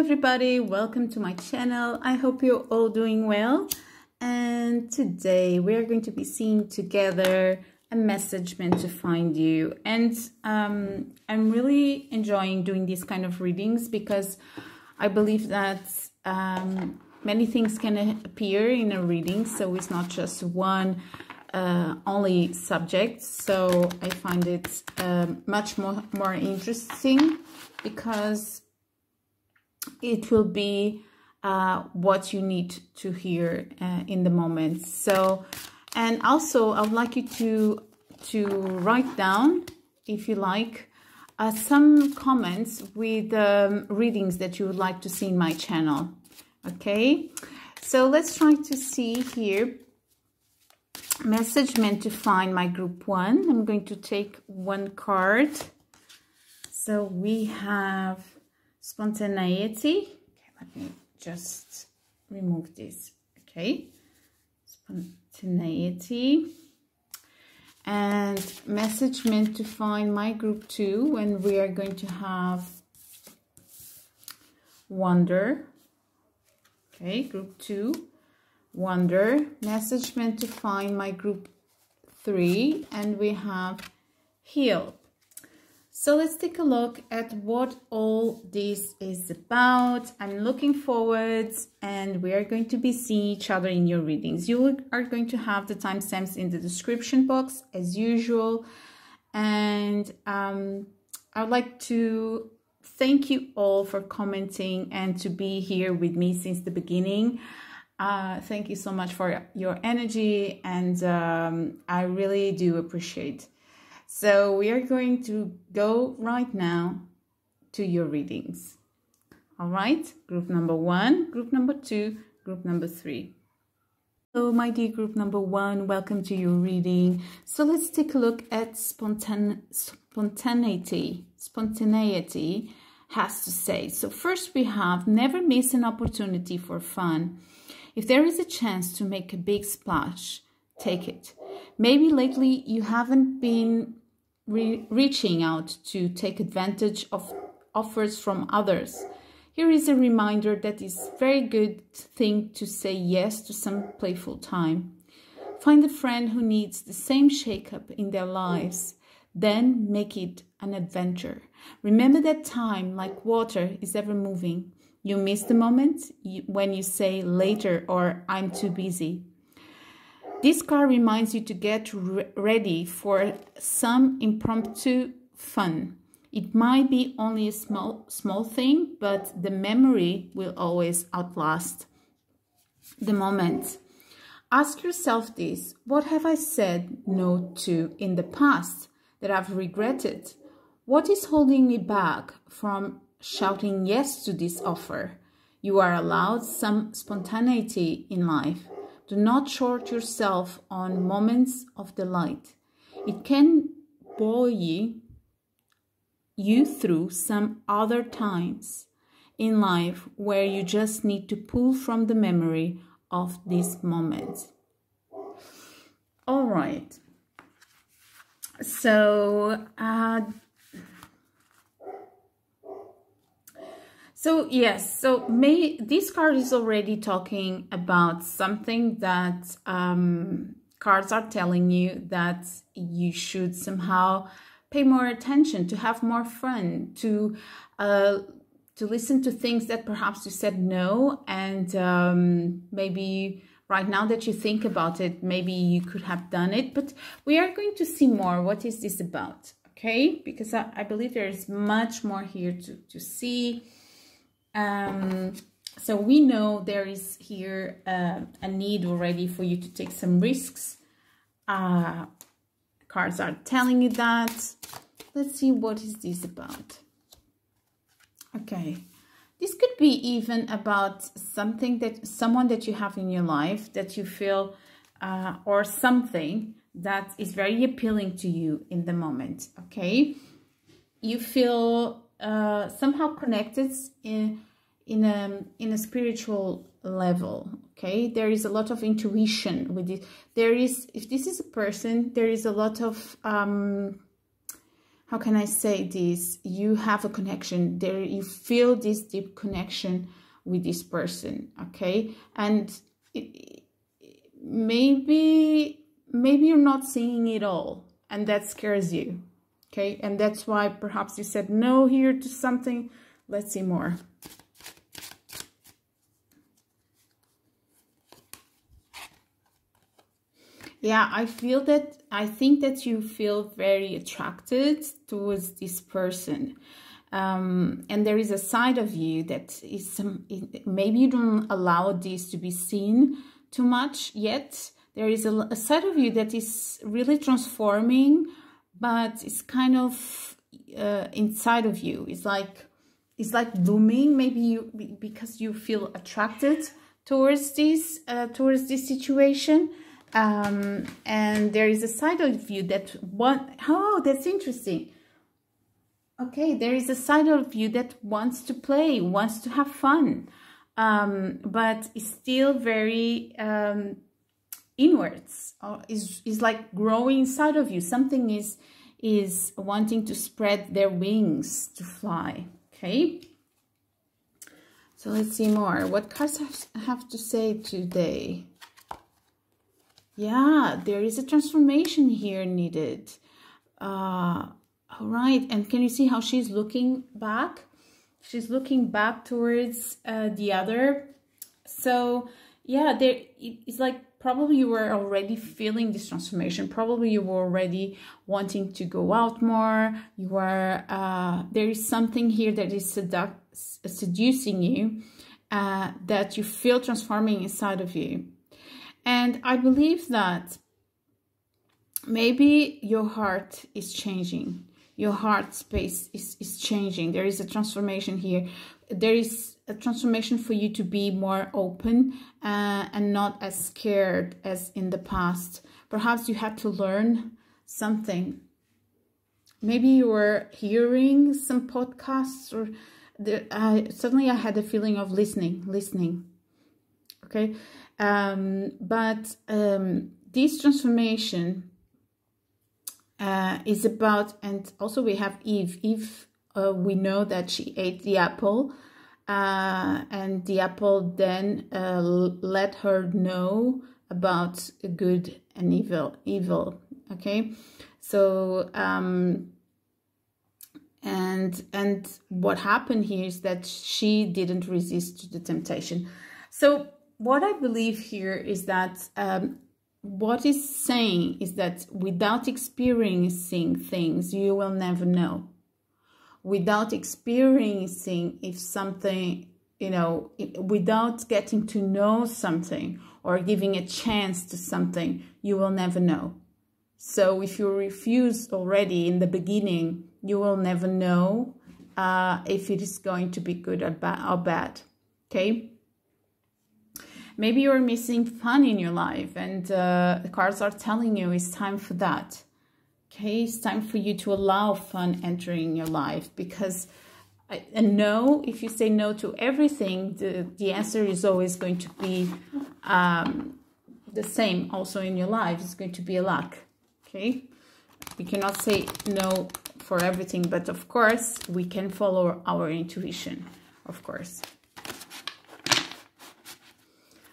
everybody, welcome to my channel. I hope you're all doing well, and today we are going to be seeing together a message meant to find you. And I'm really enjoying doing these kind of readings because I believe that many things can appear in a reading, so it's not just one only subject. So I find it much more interesting because it will be what you need to hear in the moment. So, and also I would like you to write down, if you like, some comments with readings that you would like to see in my channel. Okay, so let's try to see here. Message meant to find my group 1. I'm going to take one card. So we have spontaneity. Okay, let me just remove this. Okay, spontaneity. And message meant to find my group 2, and we are going to have wonder. Okay, group 2, wonder. Message meant to find my group 3, and we have heal. So let's take a look at what all this is about. I'm looking forward, and we are going to be seeing each other in your readings. You are going to have the timestamps in the description box as usual. And I would like to thank you all for commenting and to be here with me since the beginning. Thank you so much for your energy, and I really do appreciate. So we are going to go right now to your readings. All right, group number 1, group number 2, group number 3. Hello, my dear group number 1, welcome to your reading. So let's take a look at spontaneity. Spontaneity has to say. So first we have, never miss an opportunity for fun. If there is a chance to make a big splash, take it. Maybe lately you haven't been reaching out to take advantage of offers from others. Here is a reminder that it's a very good thing to say yes to some playful time. Find a friend who needs the same shake-up in their lives. Then make it an adventure. Remember that time, like water, is ever moving. You miss the moment when you say later or I'm too busy. This card reminds you to get ready for some impromptu fun. It might be only a small thing, but the memory will always outlast the moment. Ask yourself this: what have I said no to in the past that I've regretted? What is holding me back from shouting yes to this offer? You are allowed some spontaneity in life. Do not short yourself on moments of delight. It can buoy you through some other times in life where you just need to pull from the memory of this moment. All right. So, yes, so this card is already talking about something that cards are telling you that you should somehow pay more attention, to have more fun, to listen to things that perhaps you said no, and maybe right now that you think about it, maybe you could have done it. But we are going to see more. What is this about? Okay, because I believe there is much more here to see. So we know there is here a need already for you to take some risks. Cards are telling you that. Let's see, what is this about? Okay, this could be even about someone that you have in your life that you feel, or something that is very appealing to you in the moment. Okay, you feel somehow connected in a spiritual level. Okay, there is a lot of intuition with it. There is, if this is a person, there is a lot of how can I say this? You have a connection there. You feel this deep connection with this person, okay? And maybe you're not seeing it all, and that scares you, okay? And that's why perhaps you said no here to something. Let's see more. Yeah, I think that you feel very attracted towards this person. And there is a side of you that is maybe you don't allow this to be seen too much yet. There is a side of you that is really transforming, but it's kind of inside of you. It's like blooming, maybe because you feel attracted towards this situation. And there is a side of you that that's interesting. Okay, there is a side of you that wants to play, wants to have fun, but is still very inwards, or is like growing inside of you. Something is wanting to spread their wings to fly. Okay, so let's see more. What cards have to say today? Yeah, there is a transformation here needed. All right, and can you see how she's looking back? She's looking back towards the other. So yeah, it's like probably you were already feeling this transformation. Probably you were already wanting to go out more. You were there is something here that is seducing you, that you feel transforming inside of you. And I believe that maybe your heart is changing. Your heart space is changing. There is a transformation here. There is a transformation for you to be more open and not as scared as in the past. Perhaps you had to learn something. Maybe you were hearing some podcasts, or suddenly I had a feeling of listening. Okay. But this transformation is about, and also we have Eve. Eve, we know that she ate the apple, and the apple then let her know about good and evil. Okay, so and what happened here is that she didn't resist the temptation. So what I believe here is that what is saying is that without experiencing things, you will never know. Without experiencing if something, without getting to know something or giving a chance to something, you will never know. So if you refuse already in the beginning, you will never know if it is going to be good or bad. Okay? Maybe you're missing fun in your life, and the cards are telling you it's time for that. Okay, it's time for you to allow fun entering your life, because no, if you say no to everything, the answer is always going to be the same also in your life. It's going to be a lack. Okay, we cannot say no for everything, but of course we can follow our intuition, of course.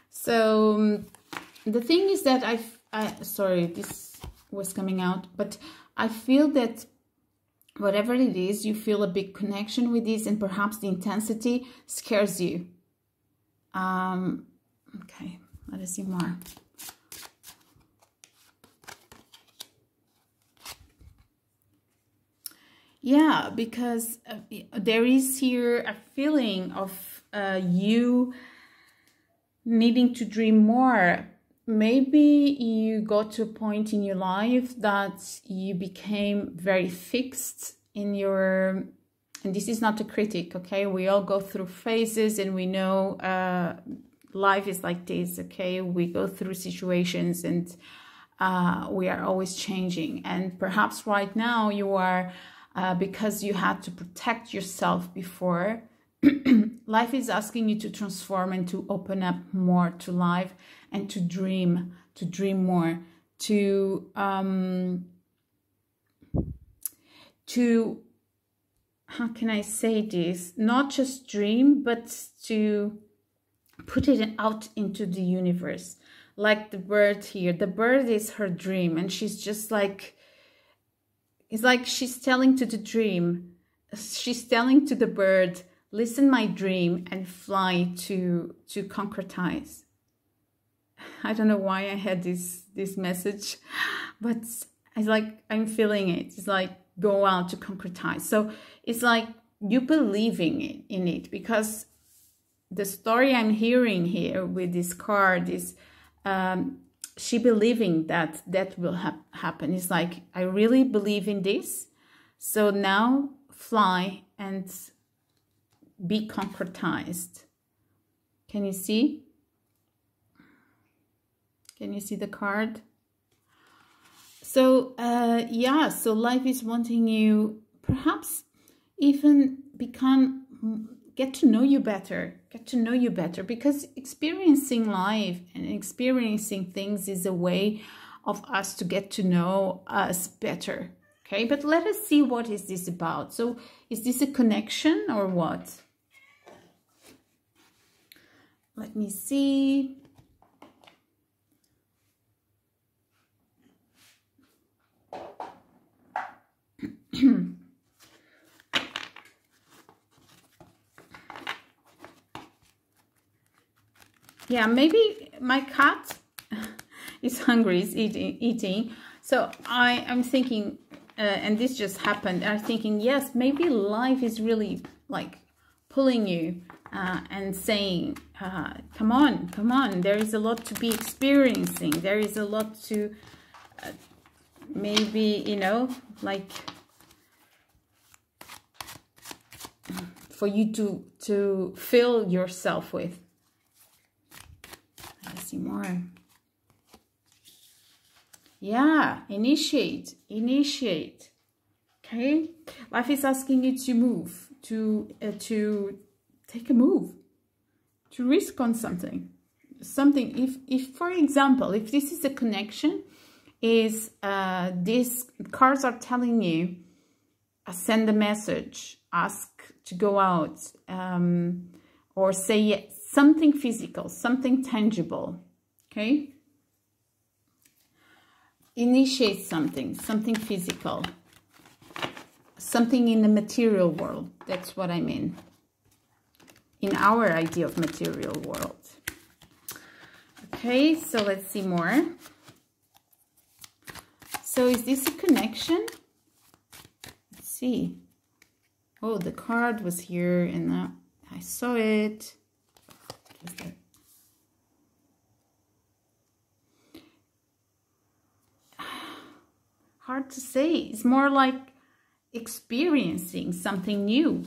So the thing is that sorry, this was coming out, but I feel that whatever it is, you feel a big connection with this, and perhaps the intensity scares you. Okay, let us see more. Yeah, because there is here a feeling of you needing to dream more. Maybe you got to a point in your life that you became very fixed in your, and this is not a critic, okay? We all go through phases, and we know life is like this, okay? We go through situations, and we are always changing. And perhaps right now you are, because you had to protect yourself before, life is asking you to transform and to open up more to life, and to dream more, to to, how can I say this, not just dream, but to put it out into the universe. Like the bird here, the bird is her dream, and she's just like, it's like she's telling to the dream, she's telling to the bird, listen my dream and fly to concretize. I don't know why I had this message, but it's like I'm feeling it. It's like go out to concretize. So it's like you believing in it, because the story I'm hearing here with this card is she believing that will happen. It's like, I really believe in this, so now fly and be concretized. Can you see? Can you see the card? So yeah, so life is wanting you perhaps even get to know you better, because experiencing life and experiencing things is a way of us to get to know us better. Okay, but let us see what is this about. So is this a connection or what? Let me see. Yeah, maybe my cat is hungry, is eating. So I'm thinking, and this just happened, I'm thinking, yes, maybe life is really like pulling you and saying, come on, there is a lot to be experiencing. There is a lot to maybe, you know, like for you to fill yourself with. Let's see more. Yeah, initiate. Okay, life is asking you to move, to take a move, to risk on something. If for example, if this is a connection, is these cards are telling you, send a message, ask to go out, or say yes, something physical, something tangible. Okay, initiate something physical, something in the material world. That's what I mean, in our idea of material world. Okay, so let's see more. So is this a connection? Let's see. Oh, the card was here and I saw it. Hard to say. It's more like experiencing something new.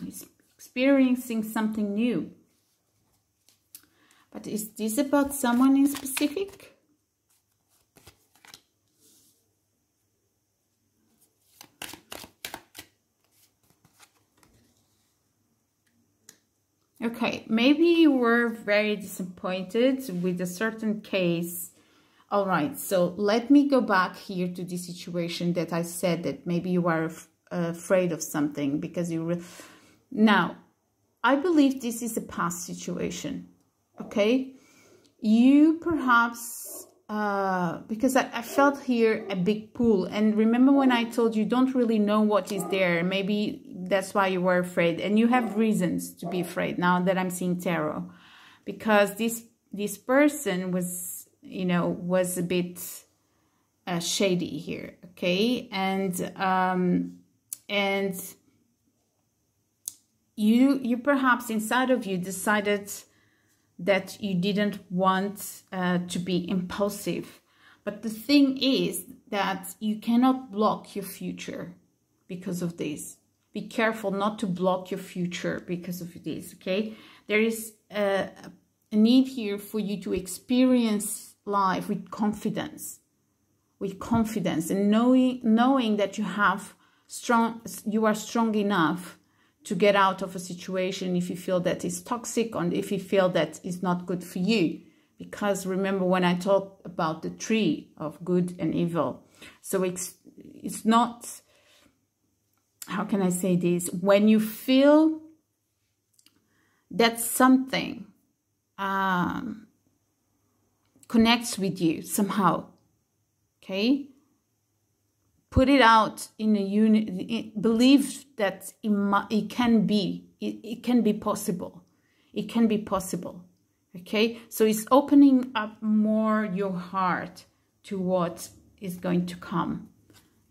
But is this about someone in specific? Okay, maybe you were very disappointed with a certain case. All right, so let me go back here to the situation that I said that maybe you are afraid of something because you were... Now, I believe this is a past situation, okay? You perhaps, because I felt here a big pull. And remember when I told you don't really know what is there, maybe that's why you were afraid. And you have reasons to be afraid now that I'm seeing tarot. Because this person was, you know, was a bit shady here, okay? And you perhaps inside of you decided that you didn't want to be impulsive. But the thing is that you cannot block your future because of this. Be careful not to block your future because of this, okay? There is a need here for you to experience life with confidence, and knowing that you are strong enough to get out of a situation if you feel that it's toxic, or if you feel that it's not good for you. Because remember when I talked about the tree of good and evil, so it's not, how can I say this? When you feel that something connects with you somehow, okay? Put it out in a unit. Believe that it can be. It can be possible. It can be possible. Okay? So it's opening up more your heart to what is going to come.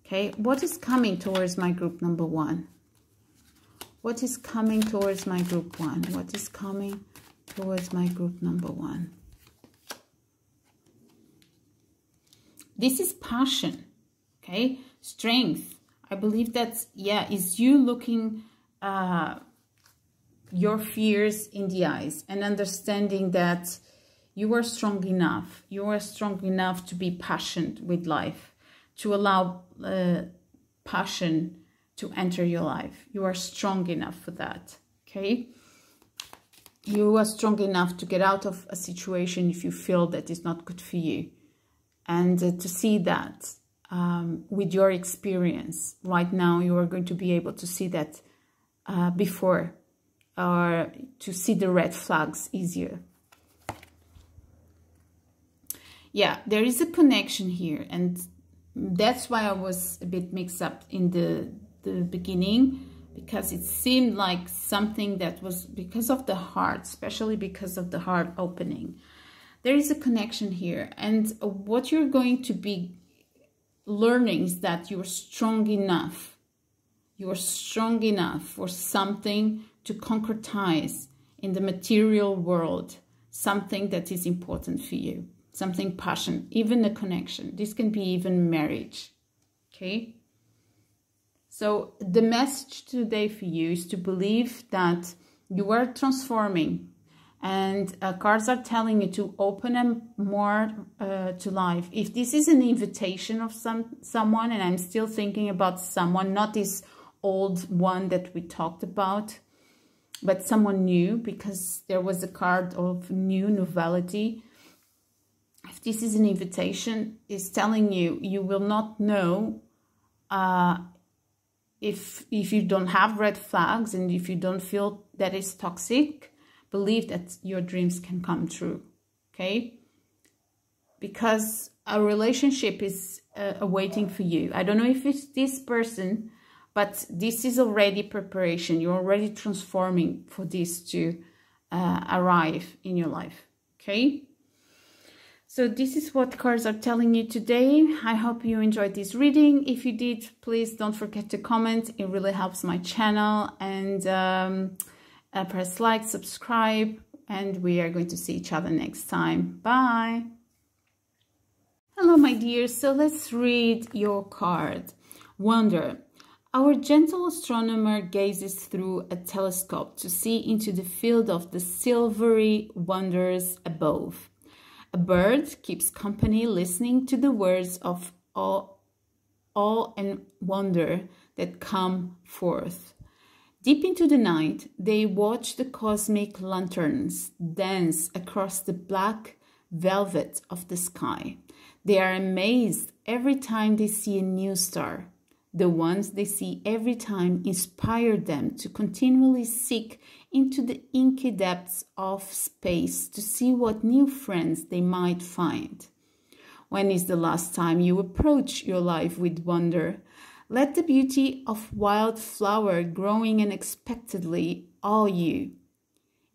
Okay? What is coming towards my group number 1? What is coming towards my group 1? What is coming towards my group number 1? This is passion. Okay? Strength. I believe that's, yeah, is you looking your fears in the eyes and understanding that you are strong enough. You are strong enough to be passionate with life, to allow passion to enter your life. You are strong enough for that, okay? You are strong enough to get out of a situation if you feel that it's not good for you. And to see that with your experience right now, you are going to be able to see that before, or to see the red flags easier. Yeah, there is a connection here, and that's why I was a bit mixed up in the beginning, because it seemed like something that was because of the heart, especially because of the heart opening. There is a connection here, and what you're going to be learning is that you're strong enough. You are strong enough for something to concretize in the material world, something that is important for you, something passionate, even a connection. This can be even marriage, okay? So the message today for you is to believe that you are transforming, and cards are telling you to open them more to life. If this is an invitation of someone, and I'm still thinking about someone, not this old one that we talked about, but someone new, because there was a card of new novelty. If this is an invitation, it's telling you, you will not know if you don't have red flags, and if you don't feel that it's toxic, believe that your dreams can come true, okay? Because a relationship is awaiting for you. I don't know if it's this person, but this is already preparation. You're already transforming for this to arrive in your life, okay? So this is what cards are telling you today. I hope you enjoyed this reading. If you did, please don't forget to comment. It really helps my channel. And press like, subscribe, and we are going to see each other next time. Bye. Hello, my dears. So let's read your card. Wonder. Our gentle astronomer gazes through a telescope to see into the field of the silvery wonders above. A bird keeps company, listening to the words of awe and wonder that come forth. Deep into the night, they watch the cosmic lanterns dance across the black velvet of the sky. They are amazed every time they see a new star. The ones they see every time inspire them to continually seek into the inky depths of space to see what new friends they might find. When is the last time you approach your life with wonder? Let the beauty of wild flower growing unexpectedly awe you.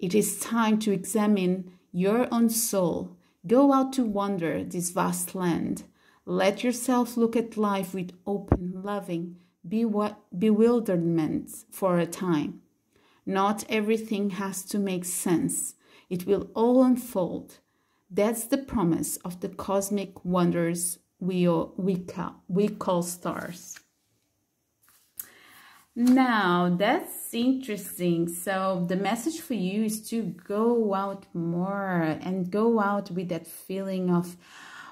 It is time to examine your own soul. Go out to wander this vast land. Let yourself look at life with open, loving bewilderment for a time. Not everything has to make sense. It will all unfold. That's the promise of the cosmic wonders we call stars. Now, that's interesting. So the message for you is to go out more and go out with that feeling of,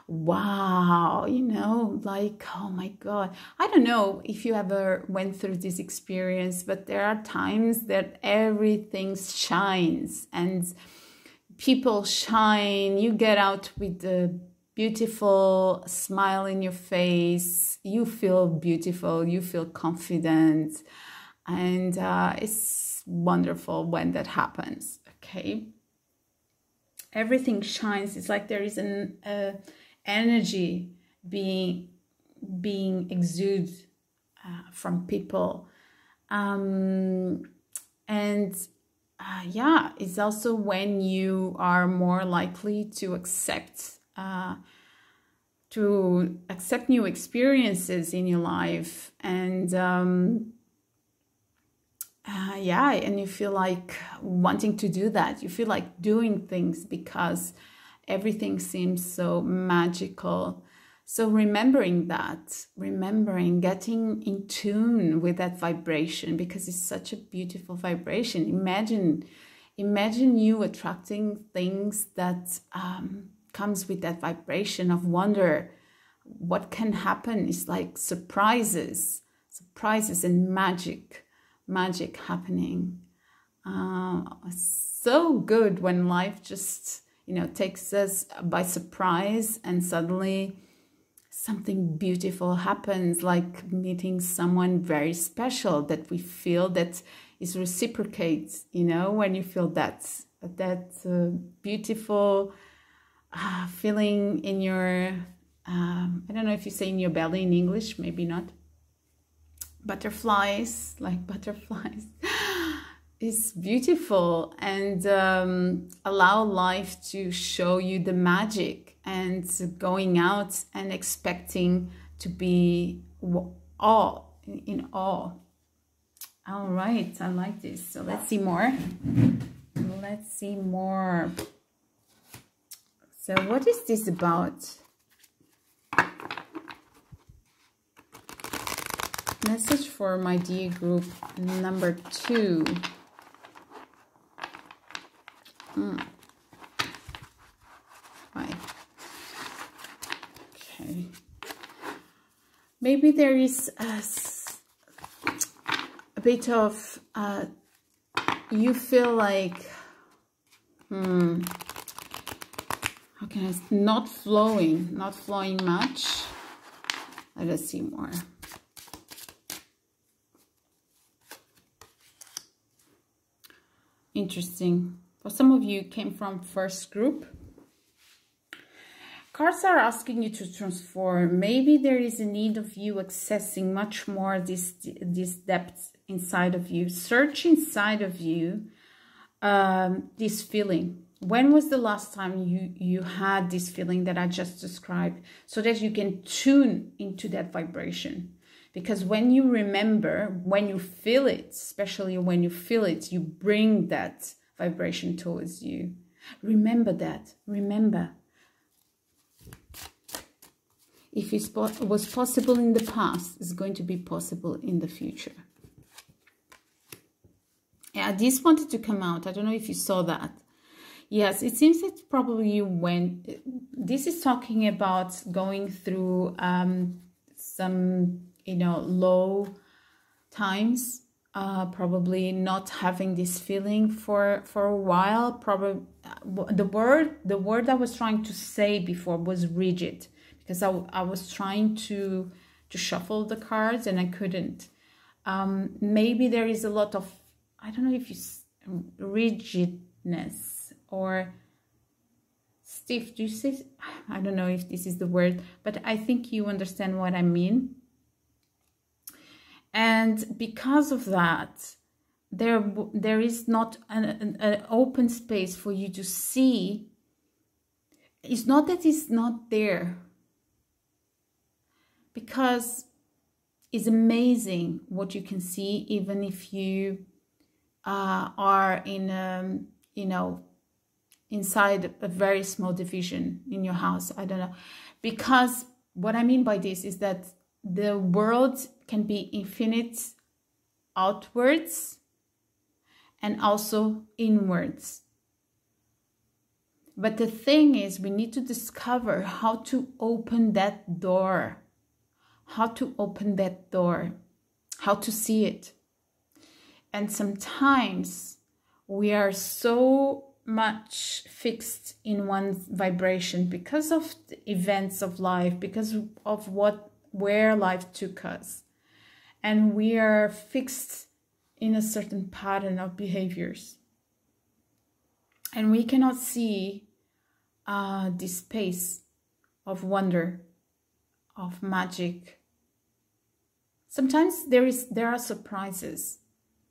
wow, you know, like, oh my God. I don't know if you ever went through this experience, but there are times that everything shines and people shine. You get out with the beautiful smile in your face. You feel beautiful. You feel confident. And it's wonderful when that happens. Okay, everything shines. It's like there is an energy being exuded from people, and yeah, it's also when you are more likely to accept new experiences in your life, and yeah, and you feel like wanting to do that. You feel like doing things because everything seems so magical. So remembering that, getting in tune with that vibration, because it's such a beautiful vibration. Imagine you attracting things that comes with that vibration of wonder. What can happen is like surprises and magic happening. So good when life just, takes us by surprise, and suddenly something beautiful happens, like meeting someone very special that we feel that is reciprocates, when you feel that beautiful feeling in your, I don't know if you say in your belly in English, maybe not. Butterflies, like butterflies. It's beautiful, and allow life to show you the magic, and going out and expecting to be in awe. All right, I like this. So let's see more. So what is this about? Message for my dear group number 2. Right. Okay. Maybe there is a bit of you feel like okay, it's not flowing much. Let us see more. Interesting. For some of you came from first group. Cards are asking you to transform. Maybe there is a need of you accessing much more this depth inside of you. Search inside of you this feeling. When was the last time you had this feeling that I just described, so that you can tune into that vibration? Because when you remember, when you feel it, especially when you feel it, you bring that vibration towards you. Remember that. Remember. If it was possible in the past, it's going to be possible in the future. Yeah, this wanted to come out. I don't know if you saw that. Yes, it seems that probably you went... This is talking about going through some... low times, probably not having this feeling for a while. Probably the word I was trying to say before was rigid, because I was trying to shuffle the cards and I couldn't. Maybe there is a lot of, I don't know if you rigidness or stiff. Do you say? I don't know if this is the word, but I think you understand what I mean. And because of that, there is not an open space for you to see. It's not that it's not there, because it's amazing what you can see, even if you are in inside a very small division in your house. I don't know, because what I mean by this is that the world can be infinite outwards and also inwards. But the thing is, we need to discover how to open that door, how to see it. And sometimes we are so much fixed in one vibration because of the events of life, because of where life took us. And we are fixed in a certain pattern of behaviors. And we cannot see this space of wonder, of magic. Sometimes there are surprises,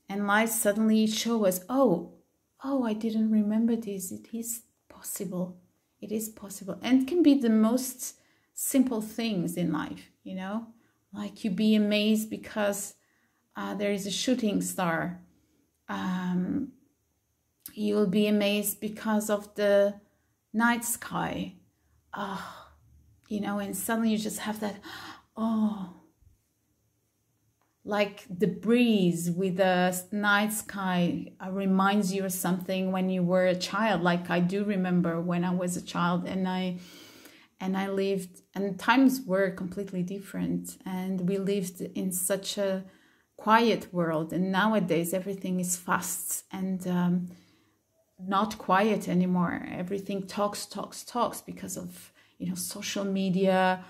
and life suddenly shows us, oh, I didn't remember this. It is possible. It is possible. And it can be the most simple things in life, you know, like you be amazed because there is a shooting star. You will be amazed because of the night sky. You know, and suddenly you just have that, like the breeze with the night sky reminds you of something when you were a child. Like I do remember when I was a child, and I lived, and times were completely different, and we lived in such a quiet world. And nowadays everything is fast and not quiet anymore. Everything talks because of, you know, social media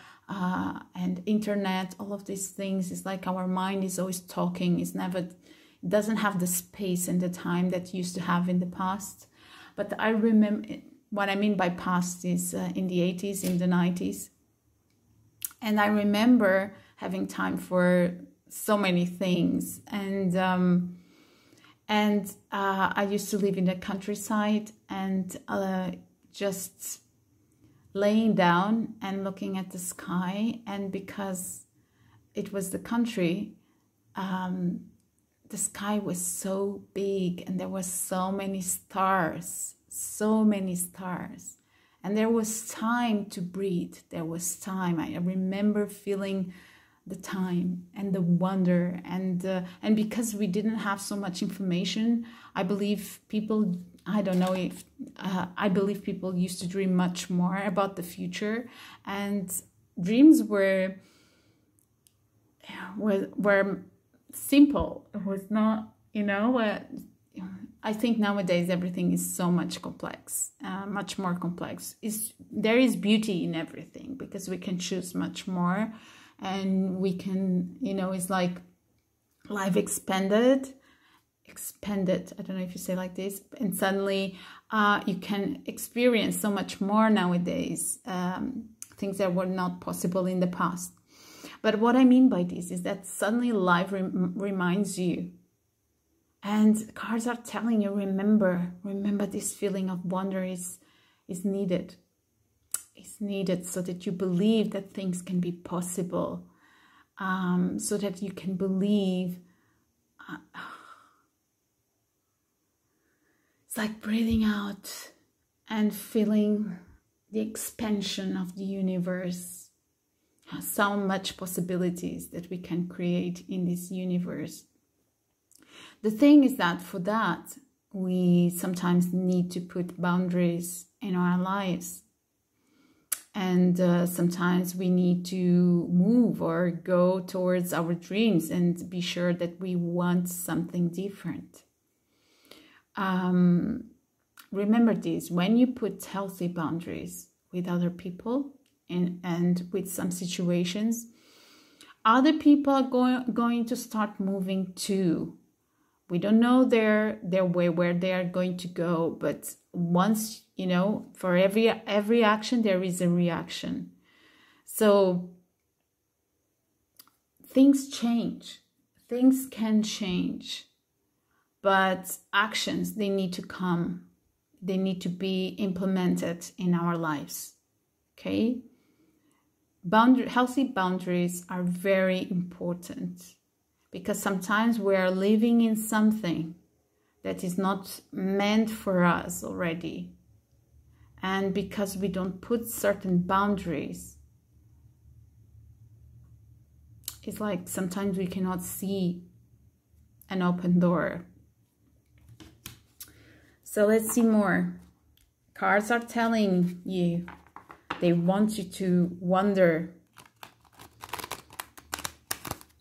and internet. All of these things is like our mind is always talking. It doesn't have the space and the time that it used to have in the past. But I remember, what I mean by past is in the 80s, in the 90s. And I remember having time for so many things. And I used to live in the countryside, and just laying down and looking at the sky. And because it was the country, the sky was so big, and there were so many stars, and there was time to breathe. There was time. I remember feeling the time and the wonder, and because we didn't have so much information, I believe people, I don't know if I believe people used to dream much more about the future, and dreams were simple. It was not, you know, I think nowadays everything is so much complex, much more complex. There is beauty in everything because we can choose much more, and we can, you know, it's like life expanded, I don't know if you say like this, and suddenly you can experience so much more nowadays, things that were not possible in the past. But what I mean by this is that suddenly life reminds you, and cards are telling you, remember this feeling of wonder is needed. It's needed so that you believe that things can be possible, so that you can believe. It's like breathing out and feeling the expansion of the universe. So much possibilities that we can create in this universe. The thing is that for that, we sometimes need to put boundaries in our lives. And sometimes we need to move or go towards our dreams and be sure that we want something different. Remember this, when you put healthy boundaries with other people and with some situations, other people are going to start moving too. We don't know their way, where they are going to go, but once, you know, for every action there is a reaction. So things change, things can change, but actions, they need to come, they need to be implemented in our lives. Okay, healthy boundaries are very important, because sometimes we are living in something that is not meant for us already. And because we don't put certain boundaries, it's like sometimes we cannot see an open door. So let's see more. Cards are telling you, they want you to wonder.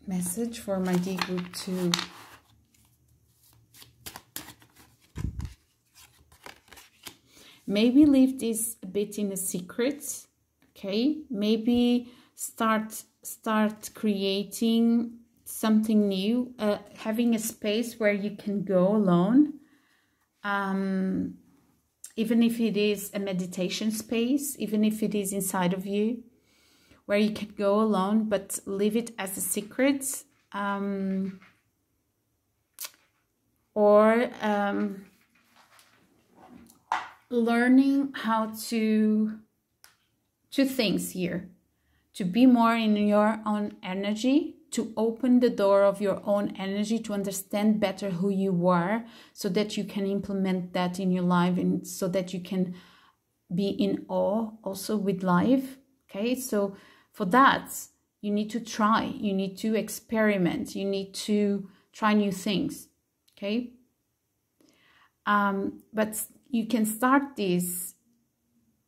Message for my D group 2. Maybe leave this a bit in a secret, okay? Maybe start creating something new, having a space where you can go alone, even if it is a meditation space, even if it is inside of you, where you can go alone, but leave it as a secret, or learning how to two things here: to be more in your own energy, to open the door of your own energy, to understand better who you are, so that you can implement that in your life, and so that you can be in awe also with life. Okay, so for that, you need to try, you need to experiment, you need to try new things. Okay, but you can start this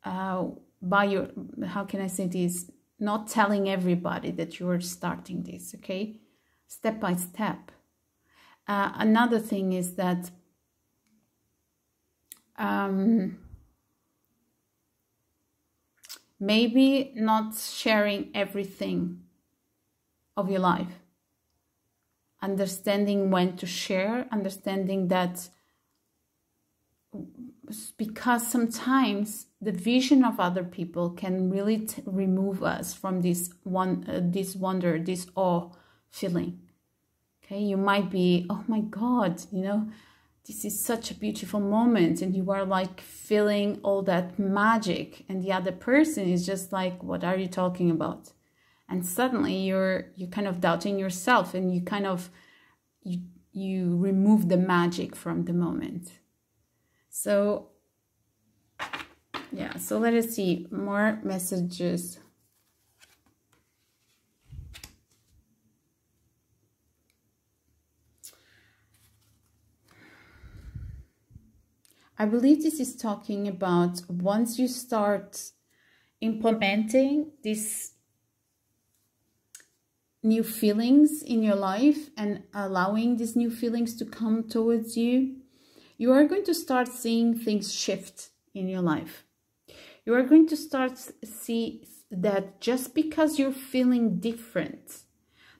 by your, how can I say this, not telling everybody that you're starting this, okay? Step by step. Another thing is that maybe not sharing everything of your life. Understanding when to share, understanding that, because sometimes the vision of other people can really remove us from this wonder, this awe feeling. Okay, you might be, oh my God, you know, this is such a beautiful moment, and you are like feeling all that magic, and the other person is just like, what are you talking about? And suddenly you're kind of doubting yourself, and you kind of you remove the magic from the moment. So yeah, so let us see more messages. I believe this is talking about once you start implementing these new feelings in your life and allowing these new feelings to come towards you, you are going to start seeing things shift in your life. You are going to start see that just because you're feeling different,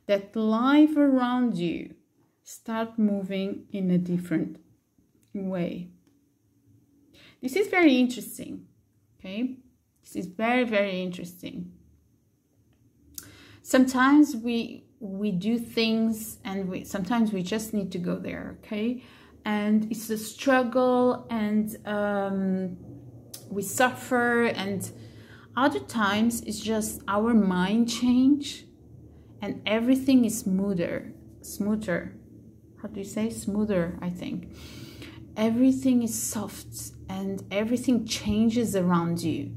that life around you start moving in a different way. This is very interesting, okay? This is very, very interesting. Sometimes we do things, and sometimes we just need to go there, okay? And it's a struggle, and we suffer, and other times it's just our mind change and everything is smoother. How do you say? Smoother, I think. Everything is soft and everything changes around you.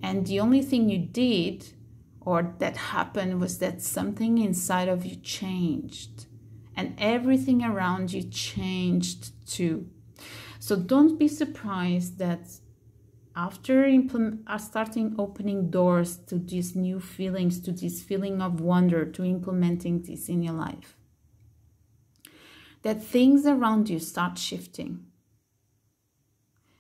And the only thing you did or that happened was that something inside of you changed. And everything around you changed too. So don't be surprised that after starting opening doors to these new feelings, to this feeling of wonder, to implementing this in your life, that things around you start shifting.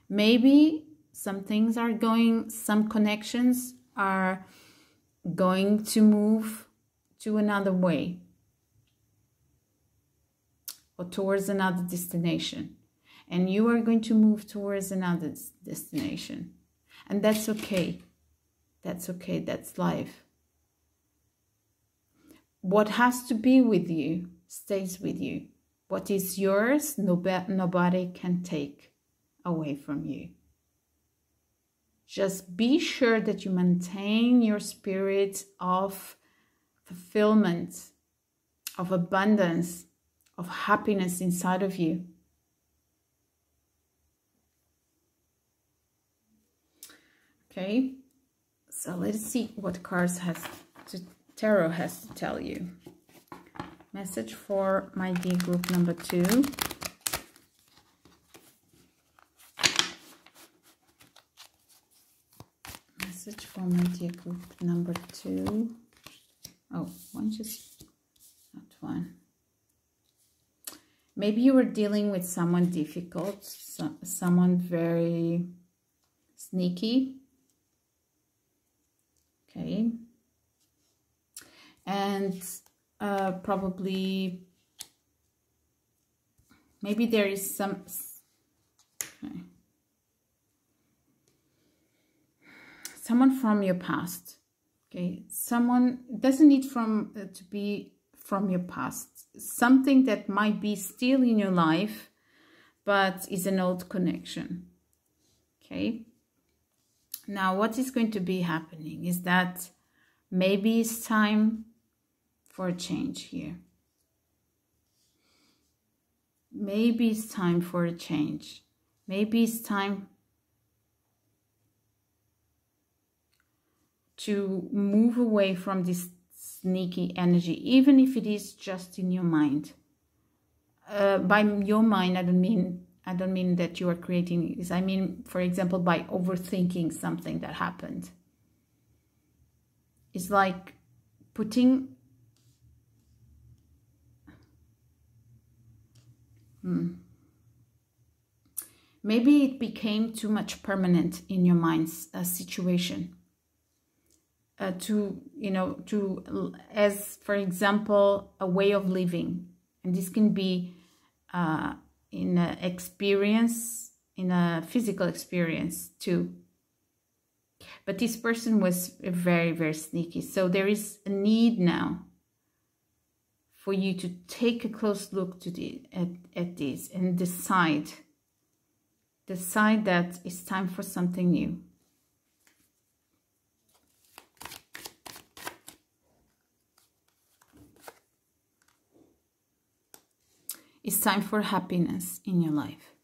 Maybe some things are going, some connections are going to move to another way or towards another destination. And you are going to move towards another destination. And that's okay. That's okay. That's life. What has to be with you stays with you. What is yours, nobody can take away from you. Just be sure that you maintain your spirit of fulfillment, of abundance, of happiness inside of you. Okay, so let's see what cards tarot has to tell you. Message for my dear group number 2. Message for my dear group number 2. Oh, one just, not one. Maybe you were dealing with someone difficult, someone very sneaky. Okay. And probably, maybe there is some, okay, someone from your past. Okay, someone doesn't need to be from your past. Something that might be still in your life, but is an old connection. Okay. Now, what is going to be happening is that maybe it's time for a change here. Maybe it's time for a change. Maybe it's time to move away from this sneaky energy, even if it is just in your mind. By your mind, I don't mean that you are creating this. I mean, for example, by overthinking something that happened. It's like putting maybe it became too much permanent in your mind's situation. As for example, a way of living, and this can be in a experience, in a physical experience too. But this person was very, very sneaky. So there is a need now for you to take a close look to at this and decide that it's time for something new. It's time for happiness in your life.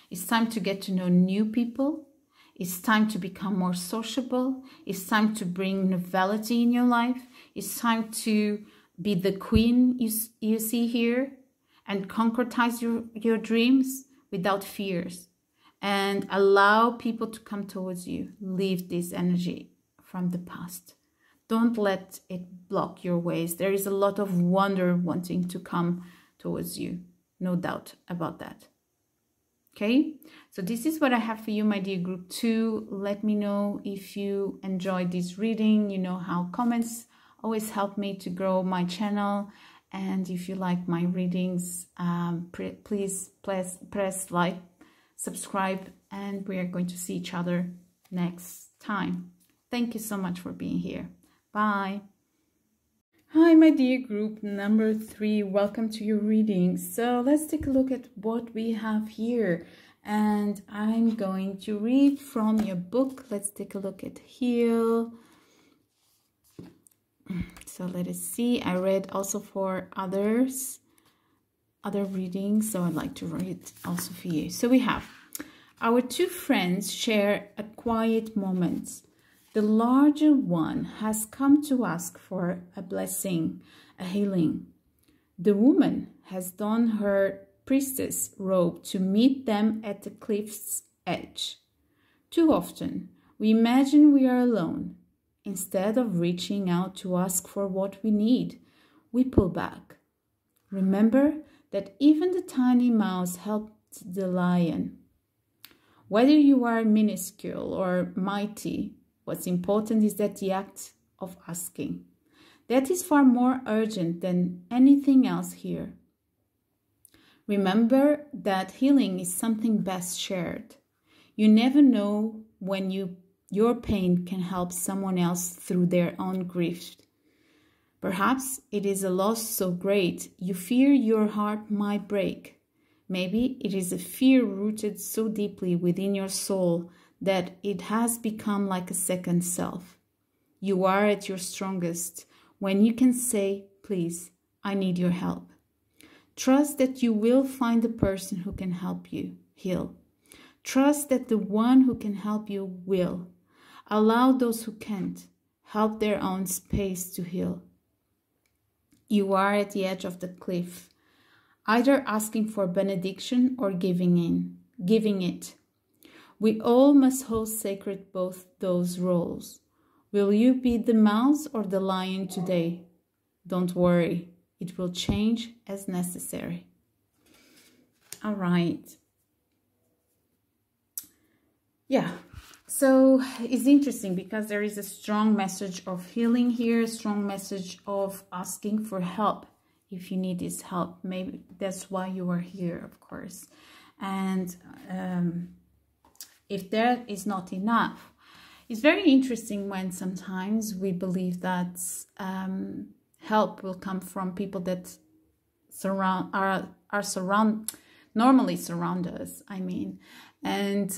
It's time to get to know new people. It's time to become more sociable. It's time to bring novelty in your life. It's time to be the queen you see here and concretize your dreams without fears. And allow people to come towards you. Leave this energy from the past. Don't let it block your ways. There is a lot of wonder wanting to come towards you, no doubt about that. Okay, so this is what I have for you, my dear group 2. Let me know if you enjoyed this reading. You know how comments always help me to grow my channel, and if you like my readings, please press like, subscribe, and we are going to see each other next time. Thank you so much for being here. Bye. Hi, my dear group number 3, welcome to your reading. So let's take a look at what we have here, and I'm going to read from your book. Let's take a look at Heal. So let us see. I read also for other readings, so I'd like to read also for you. So we have our 2 friends share a quiet moment. The larger one has come to ask for a blessing, a healing. The woman has donned her priestess robe to meet them at the cliff's edge. Too often, we imagine we are alone. Instead of reaching out to ask for what we need, we pull back. Remember that even the tiny mouse helped the lion. Whether you are minuscule or mighty, what's important is that the act of asking. That is far more urgent than anything else here. Remember that healing is something best shared. You never know when your pain can help someone else through their own grief. Perhaps it is a loss so great you fear your heart might break. Maybe it is a fear rooted so deeply within your soul that it has become like a second self. You are at your strongest when you can say, please, I need your help. Trust that you will find the person who can help you heal. Trust that the one who can help you will. Allow those who can't help their own space to heal. You are at the edge of the cliff, either asking for benediction or giving it. We all must hold sacred both those roles. Will you be the mouse or the lion today? Don't worry, it will change as necessary. All right. Yeah, So it's interesting because there is a strong message of healing here, a strong message of asking for help if you need this help. Maybe that's why you are here, of course. And if that is not enough, it's very interesting when sometimes we believe that help will come from people that normally surround us, I mean. And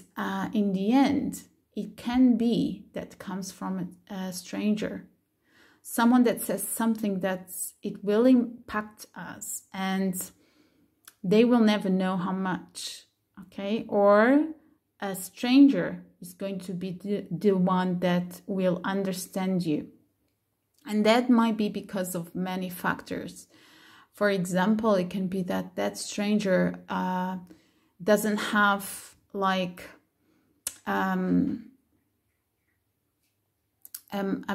in the end, it can be that comes from a stranger, someone that says something that it will impact us and they will never know how much, okay? Or a stranger is going to be the one that will understand you. And that might be because of many factors. For example, it can be that that stranger doesn't have like a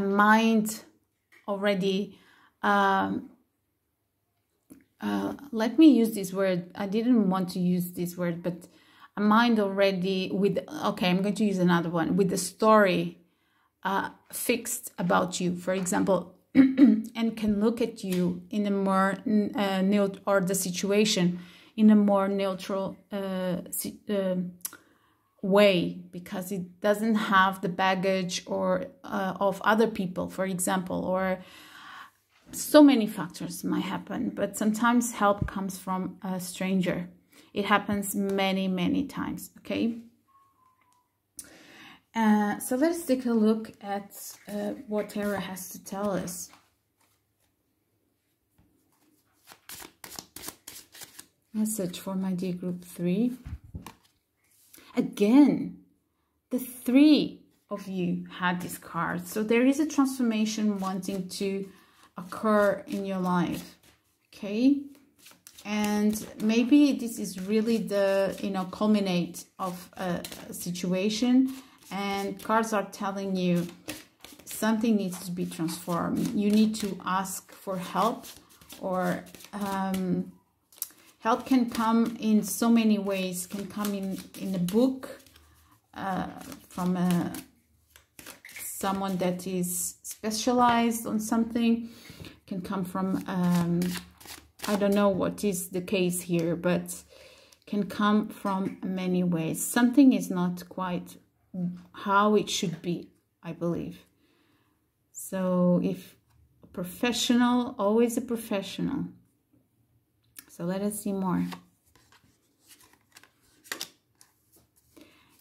mind already. Let me use this word. I didn't want to use this word, but a mind already with, okay, I'm going to use another one, with the story fixed about you, for example, and can look at you in a more neutral, or the situation in a more neutral way, because it doesn't have the baggage or of other people, for example, or so many factors might happen. But sometimes help comes from a stranger. It happens many times, okay? So let's take a look at what tarot has to tell us. Message for my dear group 3. Again, the 3 of you had this card. So there is a transformation wanting to occur in your life, okay? And maybe this is really the, culminate of a situation, and cards are telling you something needs to be transformed. You need to ask for help, or help can come in so many ways. Can come in a book from someone that is specialized on something. Can come from I don't know what is the case here, but can come from many ways. Something is not quite how it should be, I believe. So if a professional, always a professional. So let us see more.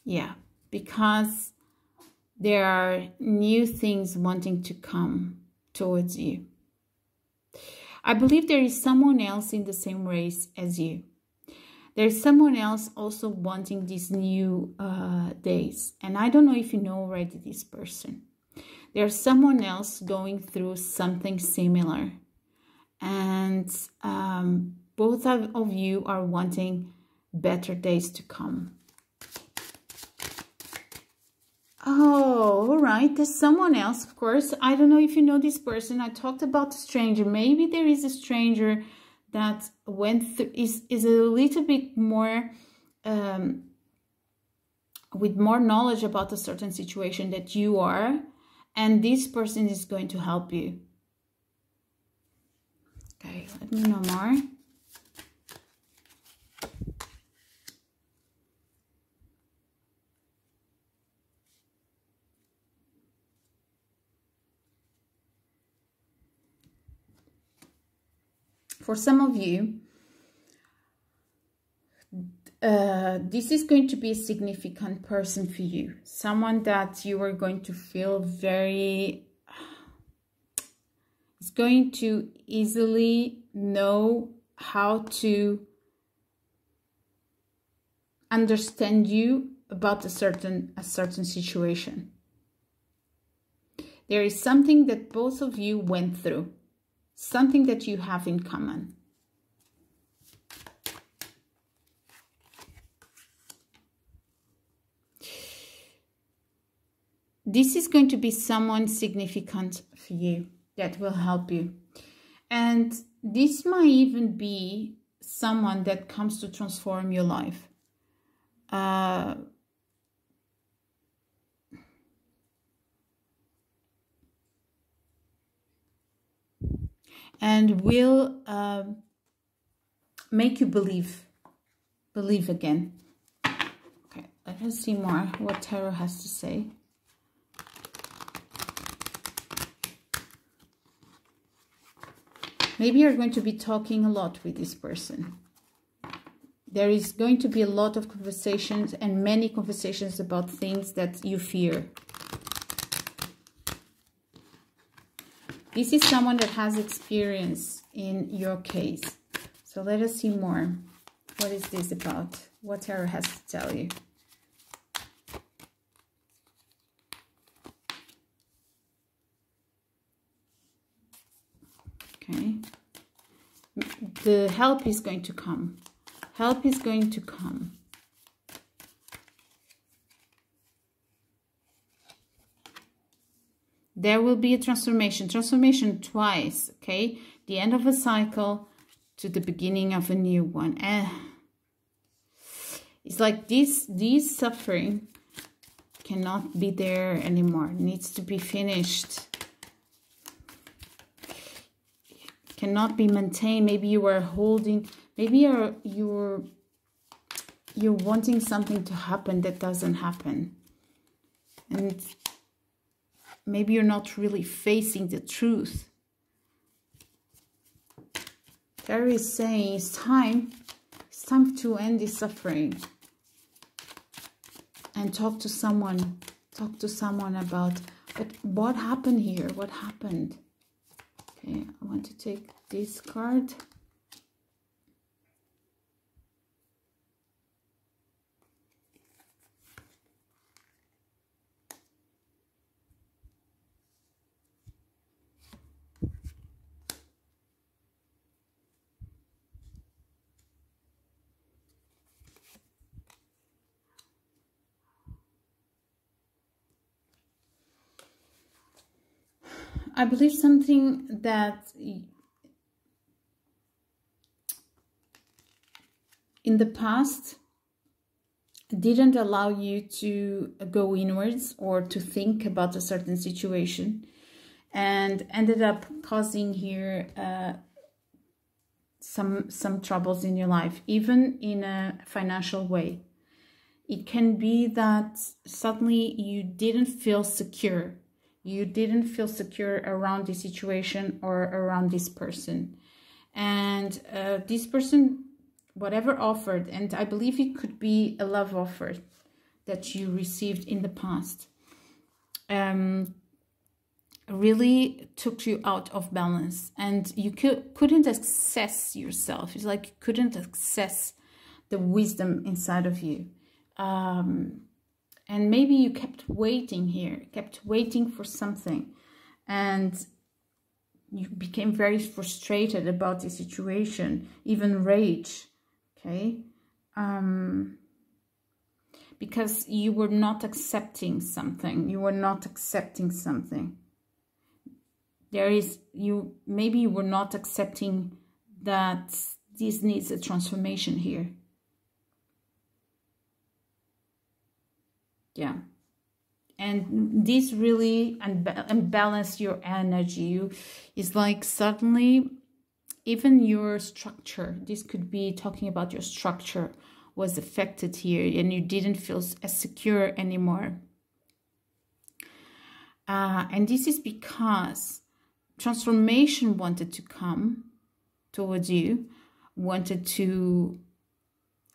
Yeah, because there are new things wanting to come towards you. I believe there is someone else in the same race as you. There's someone else also wanting these new days. And I don't know if you know already this person. There's someone else going through something similar. And both of you are wanting better days to come. Oh, all right. There's someone else, of course. I don't know if you know this person. I talked about the stranger. Maybe there is a stranger that went through, is a little bit more, with more knowledge about a certain situation that you are. And this person is going to help you. Okay, let me know more. For some of you, this is going to be a significant person for you. Someone that you are going to feel very... It's going to easily know how to understand you about a certain situation. There is something that both of you went through. Something that you have in common. This is going to be someone significant for you that will help you. And this might even be someone that comes to transform your life. and will make you believe again. Okay, let us see more what tarot has to say. Maybe you're going to be talking a lot with this person. There is going to be a lot of conversations, and many conversations about things that you fear. This is someone that has experience in your case. So let us see more. What is this about? What tarot has to tell you? Okay. The help is going to come. Help is going to come. There will be a transformation. Transformation twice, okay? The end of a cycle to the beginning of a new one. It's like this suffering cannot be there anymore. It needs to be finished. Cannot be maintained. Maybe you are holding, maybe you're wanting something to happen that doesn't happen. And maybe you're not really facing the truth. Tarot is saying it's time to end this suffering. And talk to someone about what happened here, what happened. Okay, I want to take this card. I believe something that in the past didn't allow you to go inwards or to think about a certain situation, and ended up causing here some troubles in your life, even in a financial way. It can be that suddenly you didn't feel secure. You didn't feel secure around the situation or around this person. And this person, whatever offered, and I believe it could be a love offer that you received in the past, really took you out of balance. And you couldn't access yourself. It's like you couldn't access the wisdom inside of you. And maybe you kept waiting here, kept waiting for something, and you became very frustrated about the situation, even rage, okay? Because you were not accepting something. You were not accepting something. Maybe you were not accepting that this needs a transformation here. Yeah, and this really unbalanced your energy. It's like suddenly, even your structure, this could be talking about your structure, was affected here, and you didn't feel as secure anymore. And this is because transformation wanted to come towards you,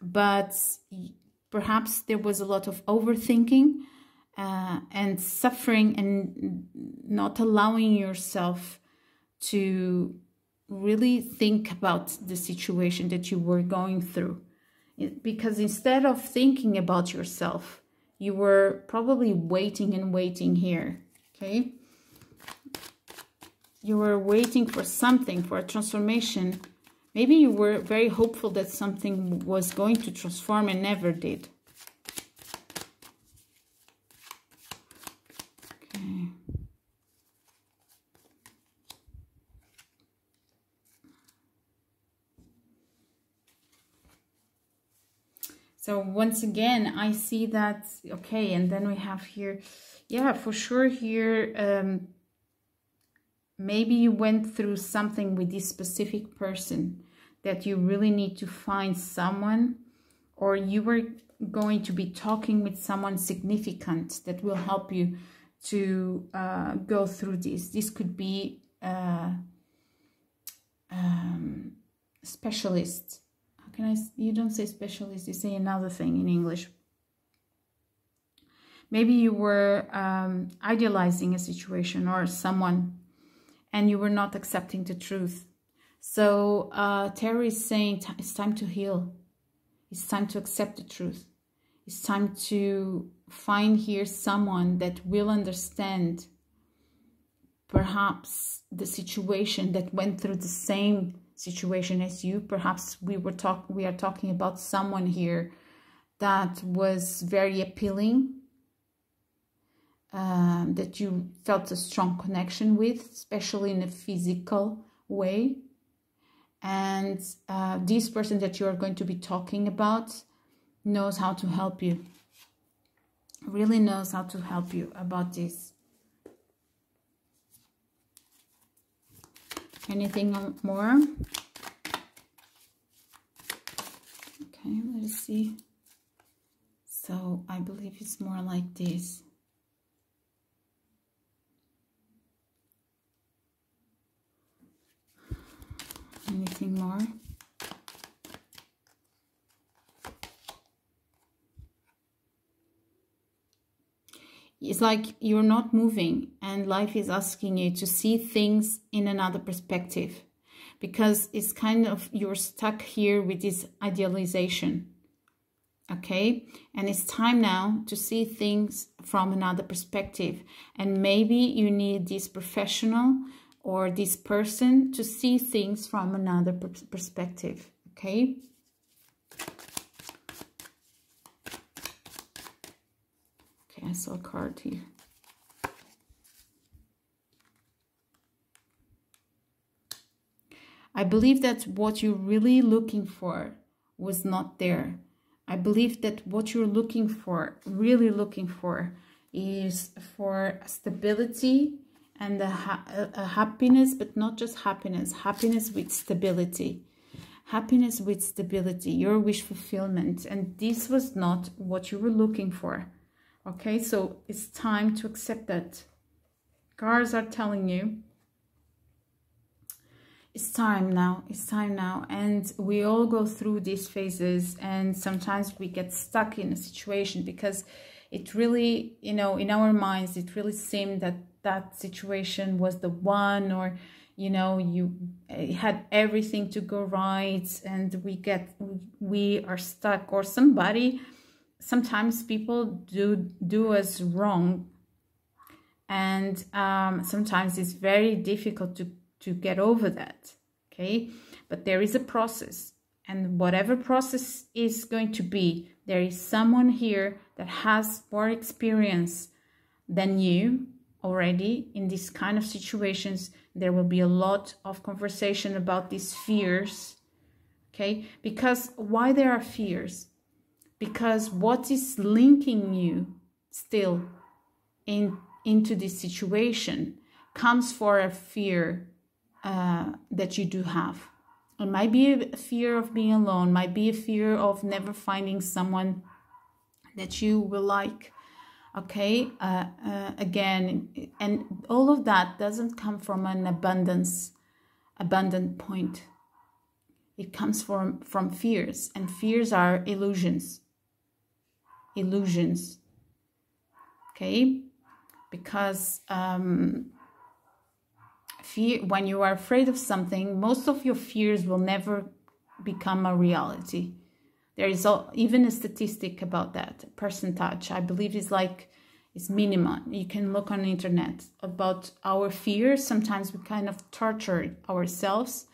but perhaps there was a lot of overthinking and suffering, and not allowing yourself to really think about the situation that you were going through. Because instead of thinking about yourself, you were probably waiting and waiting here, okay? You were waiting for something, for a transformation. Maybe you were very hopeful that something was going to transform and never did. Okay. So once again, I see that, okay, and then we have here, yeah, for sure here, maybe you went through something with this specific person that you really need to find someone, or you were going to be talking with someone significant that will help you to go through this. This could be specialist. How can I? You don't say specialist, you say another thing in English. Maybe you were idealizing a situation or someone, and you were not accepting the truth. So Tarot is saying it's time to heal. It's time to accept the truth. It's time to find here someone that will understand perhaps the situation, that went through the same situation as you. Perhaps we are talking about someone here that was very appealing, that you felt a strong connection with, especially in a physical way. And this person that you are going to be talking about knows how to help you, really knows how to help you about this. Anything more? Okay, let's see. So I believe it's more like this. Anything more? It's like you're not moving, and life is asking you to see things in another perspective, because it's kind of, you're stuck here with this idealization. Okay, and it's time now to see things from another perspective, and maybe you need this professional or this person to see things from another perspective. Okay, I saw a card here. I believe that what you're really looking for was not there. I believe that what you're looking for, really looking for, is for stability and a happiness, but not just happiness. Happiness with stability. Happiness with stability, your wish fulfillment. And this was not what you were looking for. Okay, so it's time to accept that. Cards are telling you it's time now, it's time now. And we all go through these phases, and sometimes we get stuck in a situation because it really, you know, in our minds, it really seemed that that situation was the one, or, you know, you had everything to go right, and we are stuck, or sometimes people do us wrong, and sometimes it's very difficult to get over that. Okay, but there is a process, and whatever process is going to be, there is someone here that has more experience than you already in this kind of situations. There will be a lot of conversation about these fears. Okay, because why there are fears? Because what is linking you still into this situation comes for a fear that you do have. It might be a fear of being alone, might be a fear of never finding someone that you will like. Okay, again, and all of that doesn't come from an abundant point. It comes from fears, and fears are illusions. Okay, because fear, when you are afraid of something, most of your fears will never become a reality. There is even a statistic about that, percentage. I believe it's minimum. You can look on the internet about our fears. Sometimes we kind of torture ourselves,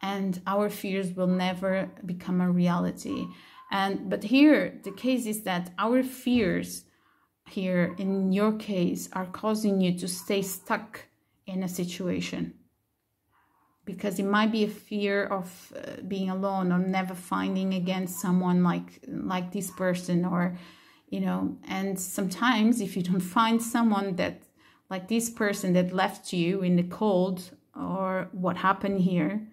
and our fears will never become a reality. But here, the case is that our fears here, in your case, are causing you to stay stuck in a situation. Because it might be a fear of being alone, or never finding again someone like this person, or, you know, and sometimes if you don't find someone that Like this person that left you in the cold, or what happened here,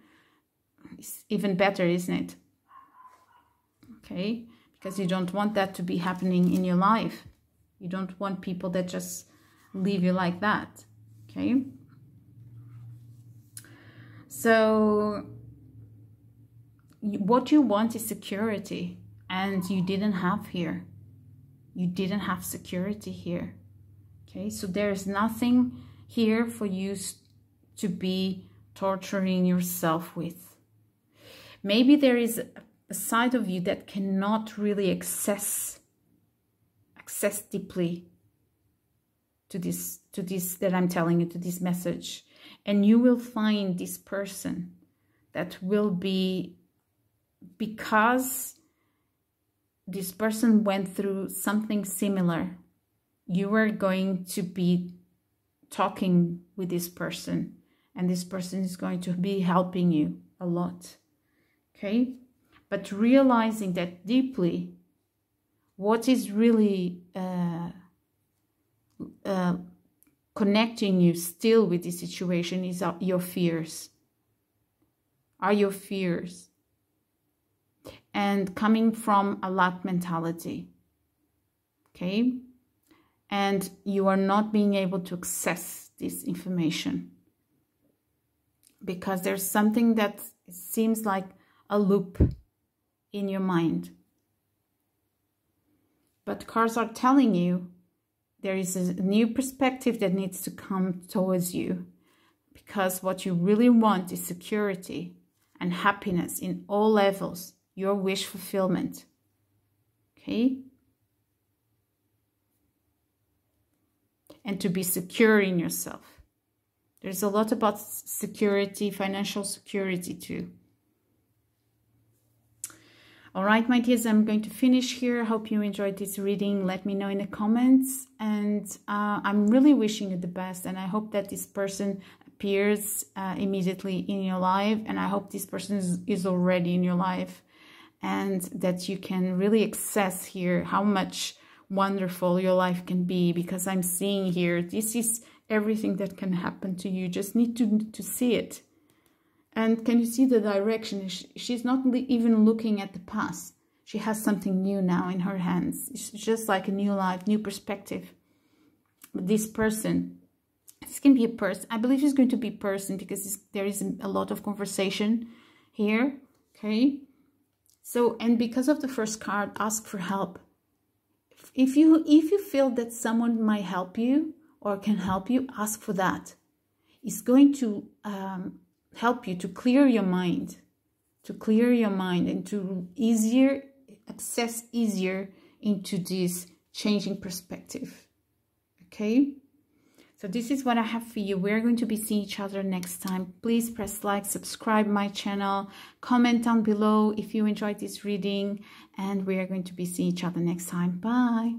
is even better, isn't it? Okay, because you don't want that to be happening in your life. You don't want people that just leave you like that. Okay, so what you want is security, and you didn't have here. You didn't have security here. Okay, so there's nothing here for you to be torturing yourself with. Maybe there is a side of you that cannot really access deeply to this that I'm telling you, to this message. And you will find this person that will be, because this person went through something similar, you are going to be talking with this person, and this person is going to be helping you a lot. Okay, but realizing that deeply, what is really connecting you still with this situation is your fears. Are your fears, and coming from a lack mentality. Okay, and you are not being able to access this information because there's something that seems like a loop in your mind. But cards are telling you there is a new perspective that needs to come towards you, because what you really want is security and happiness in all levels, your wish fulfillment. Okay? And to be secure in yourself. There's a lot about security, financial security too. All right, my dears, I'm going to finish here. I hope you enjoyed this reading. Let me know in the comments. And I'm really wishing you the best. And I hope that this person appears immediately in your life. And I hope this person is already in your life. And that you can really access here how much wonderful your life can be. Because I'm seeing here, this is everything that can happen to you. You just need to see it. And can you see the direction? She's not even looking at the past. She has something new now in her hands. It's just like a new life, new perspective. But this person, this can be a person. I believe it's going to be a person because there is a lot of conversation here. Okay. So, and because of the first card, ask for help. If you feel that someone might help you or can help you, ask for that. It's going to help you to clear your mind, and to access easier into this changing perspective. Okay, so this is what I have for you. We're going to be seeing each other next time. Please press like, subscribe my channel, comment down below if you enjoyed this reading, and we are going to be seeing each other next time. Bye.